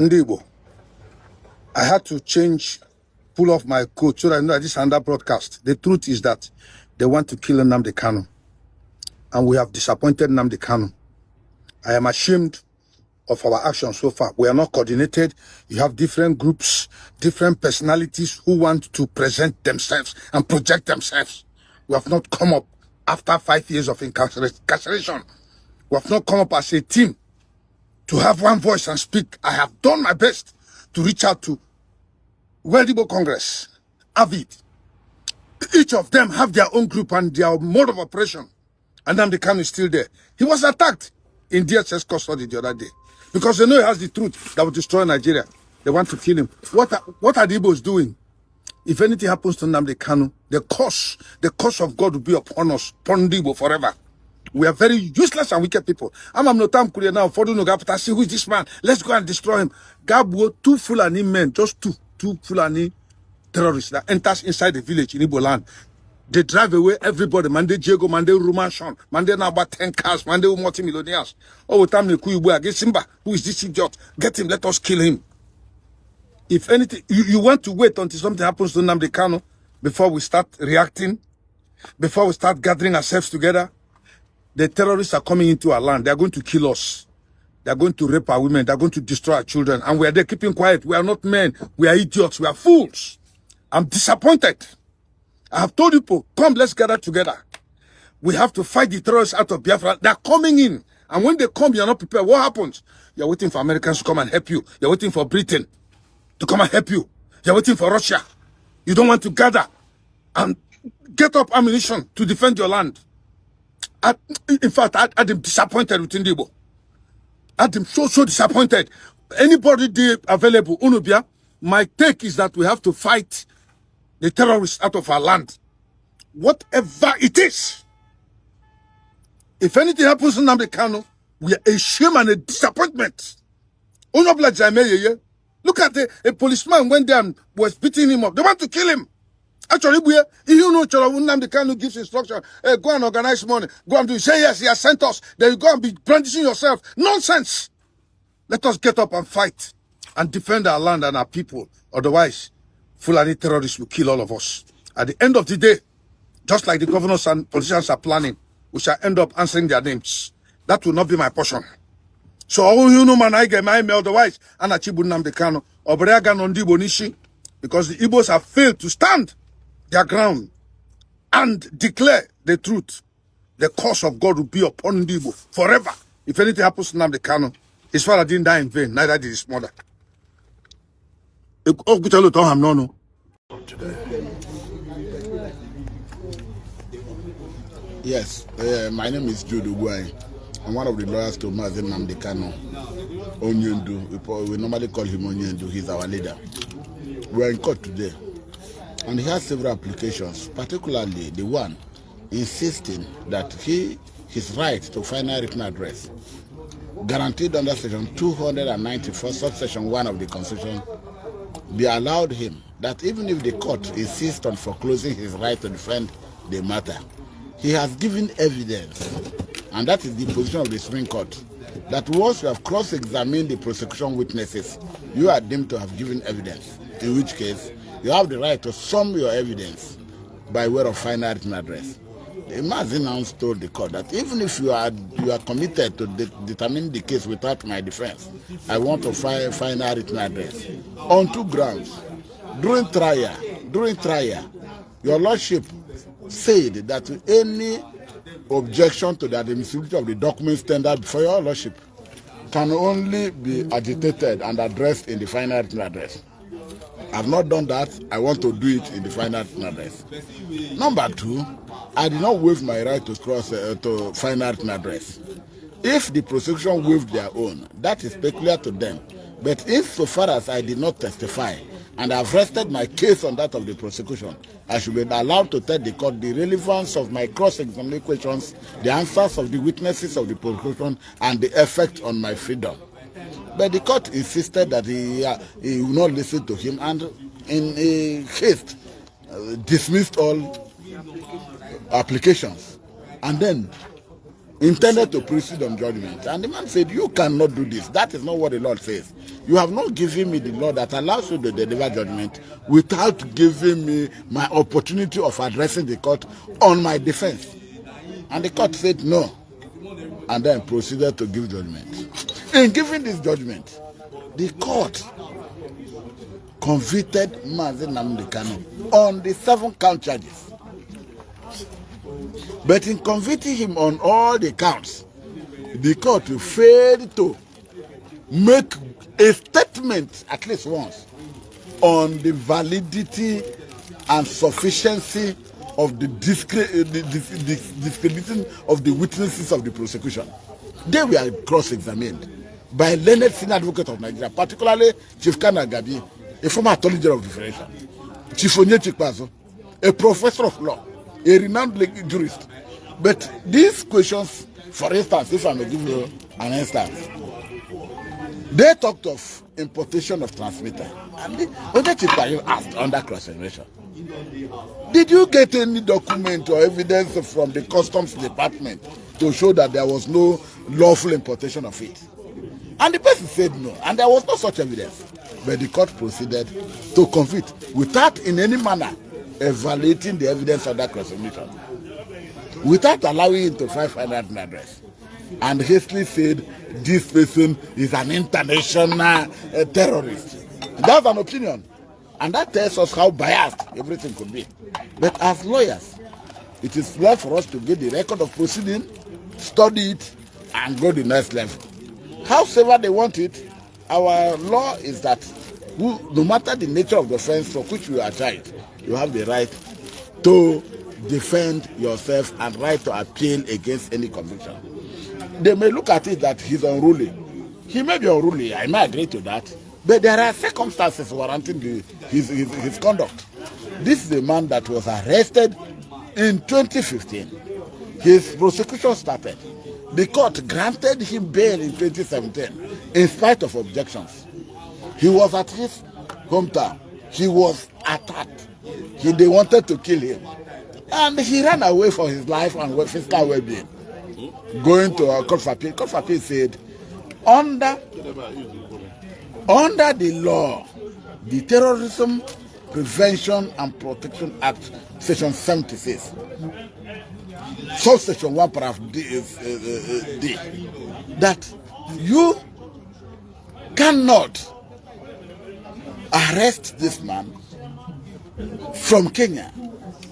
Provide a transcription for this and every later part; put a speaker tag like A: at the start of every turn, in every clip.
A: Ndibo, I had to pull off my coat so that I know that this is under broadcast. The truth is that they want to kill Nnamdi Kanu. And we have disappointed Nnamdi Kanu. I am ashamed of our actions so far. We are not coordinated. You have different groups, different personalities who want to present themselves and project themselves. We have not come up after 5 years of incarceration. We have not come up as a team to have one voice and speak. I have done my best to reach out to World Igbo Congress, AVID. Each of them have their own group and their mode of operation. And Nnamdi Kanu is still there. He was attacked in DHS custody the other day because they know he has the truth that will destroy Nigeria. They want to kill him. What are the Igbos doing? If anything happens to Nnamdi Kanu, the curse of God will be upon us, upon the Igbo forever. We are very useless and wicked people. I'm no time Korea now. For no gap, see who is this man. Let's go and destroy him. Gabo, two Fulani men, just two Fulani terrorists that enters inside the village in Igbo land. They drive away everybody. Mande Diego, Mande Rumanshon, Mande now about 10 cars, Mande multi-millionaires. Oh, time Nekuibu against Simba. Who is this idiot? Get him, let us kill him. If anything, you want to wait until something happens to Nnamdi Kanu before we start reacting, before we start gathering ourselves together. The terrorists are coming into our land. They are going to kill us. They are going to rape our women. They are going to destroy our children. And we are there keeping quiet. We are not men. We are idiots. We are fools. I'm disappointed. I have told people, come, let's gather together. We have to fight the terrorists out of Biafra. They are coming in. And when they come, you are not prepared. What happens? You are waiting for Americans to come and help you. You are waiting for Britain to come and help you. You are waiting for Russia. You don't want to gather and get up ammunition to defend your land. In fact, I'm disappointed with Ndibo. I'm so disappointed. Anybody available, Unubia, my take is that we have to fight the terrorists out of our land. Whatever it is. If anything happens to Nnamdi Kanu, we are a shame and a disappointment. Look at a policeman went there and was beating him up. They want to kill him. Actually, you know, Nnamdi Kanu gives instruction, go and organize money, go and do it. Say yes, he has sent us. Then you go and be brandishing yourself. Nonsense. Let us get up and fight and defend our land and our people. Otherwise, Fulani terrorists will kill all of us. At the end of the day, just like the governors and politicians are planning, we shall end up answering their names. That will not be my portion. So, you know, man, I get my email. Otherwise, Anachibu Nnamdi Kanu, Obrega Nondi Bonishi, because the Igbos have failed to stand their ground and declare the truth. The curse of God will be upon Ndibo forever. If anything happens to Nnamdi Kanu, his father didn't die in vain, neither did his mother.
B: Yes, my name is Jude Uguay. I'm one of the lawyers to Nnamdi Kanu. Onyendu, we normally call him Onyendu, he's our leader. We are in court today. And he has several applications, particularly the one insisting that his right to final written address, guaranteed under Section 294, subsection 1 of the Constitution, be allowed him, that even if the court insists on foreclosing his right to defend the matter, he has given evidence, and that is the position of the Supreme Court, that once you have cross-examined the prosecution witnesses, you are deemed to have given evidence, in which case, you have the right to sum your evidence by way of final written address. The Mazin announced told the court that even if you are committed to determine the case without my defense, I want to file final written address on 2 grounds. During trial, your lordship said that any objection to the admissibility of the documents tendered before your lordship can only be agitated and addressed in the final written address. I've not done that. I want to do it in the final written address. Number 2, I did not waive my right to final written address. If the prosecution waived their own, that is peculiar to them. But insofar as I did not testify, and I've rested my case on that of the prosecution, I should be allowed to tell the court the relevance of my cross-examination questions, the answers of the witnesses of the prosecution, and the effect on my freedom. But the court insisted that he would not listen to him, and in a haste dismissed all applications. And then intended to proceed on judgment. And the man said, you cannot do this. That is not what the Lord says. You have not given me the law that allows you to deliver judgment without giving me my opportunity of addressing the court on my defense. And the court said no, and then proceeded to give judgment. In giving this judgment, the court convicted Nnamdi Kanu on the 7 count charges. But in convicting him on all the counts, the court failed to make a statement at least once on the validity and sufficiency of the discrediting of the witnesses of the prosecution. They were cross-examined by learned senior advocate of Nigeria, particularly Chief Kanu Agabi, a former Attorney General of the Federation, Chief Onye Chikpazo, a professor of law, a renowned jurist. But these questions, for instance, if I may give you an instance, they talked of importation of transmitter, and Onye Chikpazo asked under cross-examination, did you get any document or evidence from the customs department to show that there was no lawful importation of it? And the person said no, and there was no such evidence. But the court proceeded to convict without in any manner evaluating the evidence of that cross-examination, without allowing him to find final address, and hastily said this person is an international terrorist. That's an opinion. And that tells us how biased everything could be. But as lawyers, it is left for us to get the record of proceeding, study it, and go to the next level. However they want it, our law is that no matter the nature of the offense for which you are charged, you have the right to defend yourself and right to appeal against any conviction. They may look at it that he's unruly. He may be unruly, I may agree to that. But there are circumstances warranting his conduct. This is a man that was arrested in 2015. His prosecution started. The court granted him bail in 2017 in spite of objections. He was at his hometown. He was attacked. They wanted to kill him. And he ran away for his life and physical well-being. Going to a court for appeal. Court for appeal said, under the law, the Terrorism Prevention and Protection Act, Section 76, subsection 1 paragraph D, that you cannot arrest this man from Kenya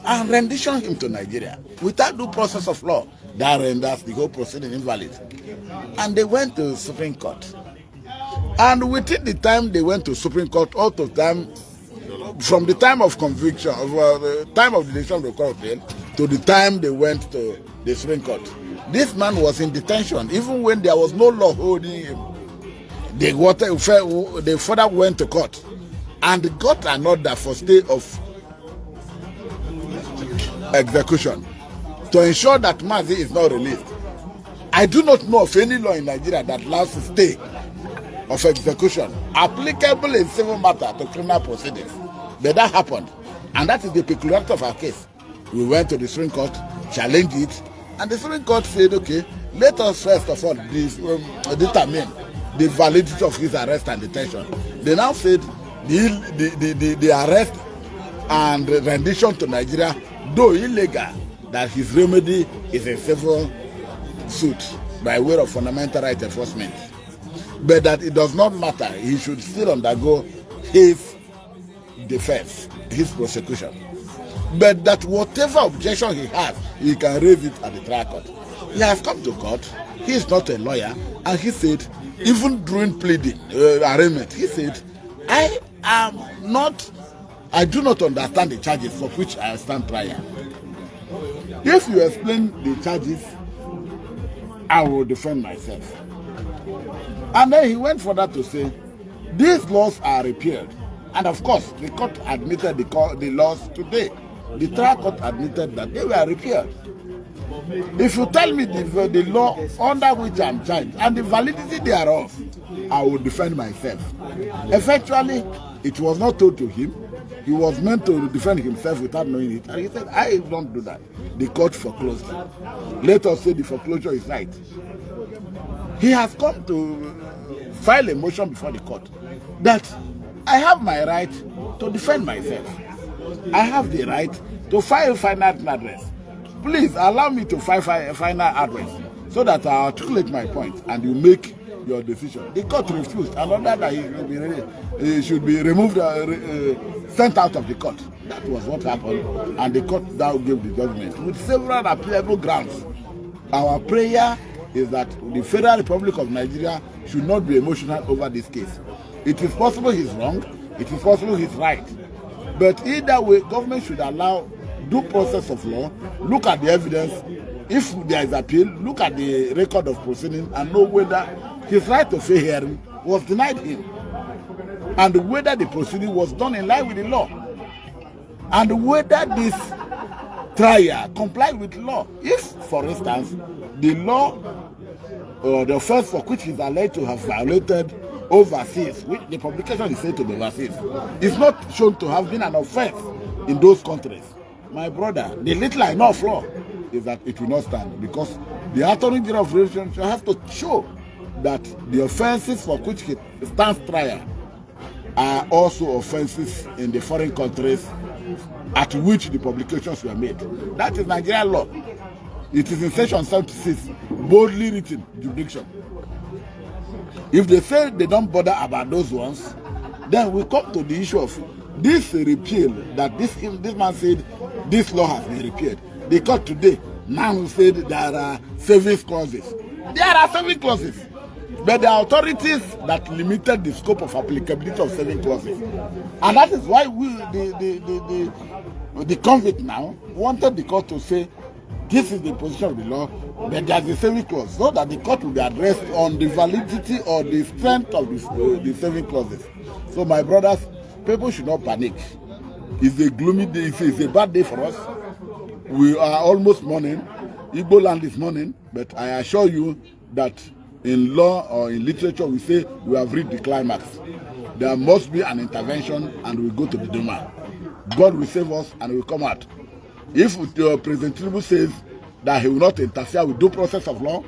B: and rendition him to Nigeria without due process of law. That renders the whole proceeding invalid. And they went to Supreme Court. And within the time they went to Supreme Court, out of time, from the time of conviction, the time of the decision of the Court of Appeal, to the time they went to the Supreme Court, this man was in detention, even when there was no law holding him. They further went to court and got an order for stay of execution to ensure that Mazi is not released. I do not know of any law in Nigeria that allows a stay of execution applicable in civil matter to criminal proceedings. But that happened, and that is the peculiarity of our case. We went to the Supreme Court, challenged it, and the Supreme Court said, okay, let us first of all determine the validity of his arrest and detention. They now said the arrest and rendition to Nigeria, though illegal, that his remedy is a civil suit by way of fundamental right enforcement. But that it does not matter, he should still undergo his defense, his prosecution. But that whatever objection he has, he can raise it at the trial court. He has come to court, he is not a lawyer, and he said, even during pleading, arraignment, he said, I do not understand the charges for which I stand trial. If you explain the charges, I will defend myself. And then he went further to say, these laws are repealed. And of course, the court admitted the laws today. The trial court admitted that they were repealed. If you tell me the law under which I'm charged and the validity thereof, I will defend myself. Eventually, it was not told to him, He was meant to defend himself without knowing it. And he said, I don't do that. The court foreclosed. Let us say the foreclosure is right. He has come to file a motion before the court that I have my right to defend myself. I have the right to file final address. Please allow me to file final address so that I articulate my point and you make your decision. The court refused and ordered that he should be removed, sent out of the court. That was what happened, and the court now gave the judgment with several appealable grounds. Our prayer is that the Federal Republic of Nigeria should not be emotional over this case. It is possible he's wrong, it is possible he's right. But either way, government should allow due process of law, look at the evidence. If there is appeal, look at the record of proceedings and know whether his right to fair hearing was denied him, and whether the proceeding was done in line with the law, and whether this trial complied with law. If, for instance, the law or the offense for which he is alleged to have violated overseas, which the publication is said to be overseas, is not shown to have been an offense in those countries, my brother, the little I know of law is that it will not stand, because the Attorney General of Relations have to show that the offenses for which he stands trial are also offenses in the foreign countries at which the publications were made. That is Nigerian law. It is in section 76, boldly written jurisdiction. If they say they don't bother about those ones, then we come to the issue of this repeal, that this man said this law has been repealed. The court today now said there are savings clauses. There are saving clauses, but the authorities that limited the scope of applicability of saving clauses, and that is why we, the convict now, wanted the court to say this is the position of the law, but there is a saving clause, so that the court will be addressed on the validity or the strength of the saving clauses. So, my brothers, people should not panic. It's a gloomy day. It's a bad day for us. We are almost mourning. Igbo land is mourning, but I assure you that in law or in literature we say we have reached the climax. There must be an intervention, and we go to the Duma. God will save us, and we will come out. If President Tinubu says that he will not interfere with due process of law,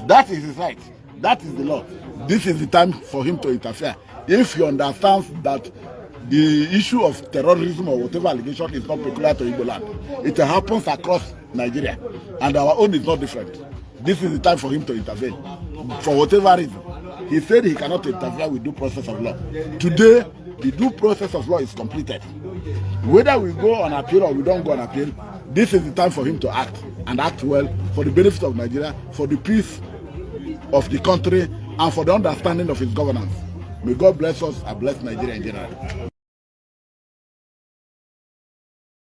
B: that is his right. That is the law. This is the time for him to interfere. If he understands that the issue of terrorism or whatever allegation is not peculiar to Igbo land, it happens across Nigeria, and our own is not different. This is the time for him to intervene. For whatever reason, he said he cannot interfere with due process of law. Today, the due process of law is completed. Whether we go on appeal or we don't go on appeal, this is the time for him to act, and act well, for the benefit of Nigeria, for the peace of the country, and for the understanding of his governance. May God bless us and bless Nigeria in general.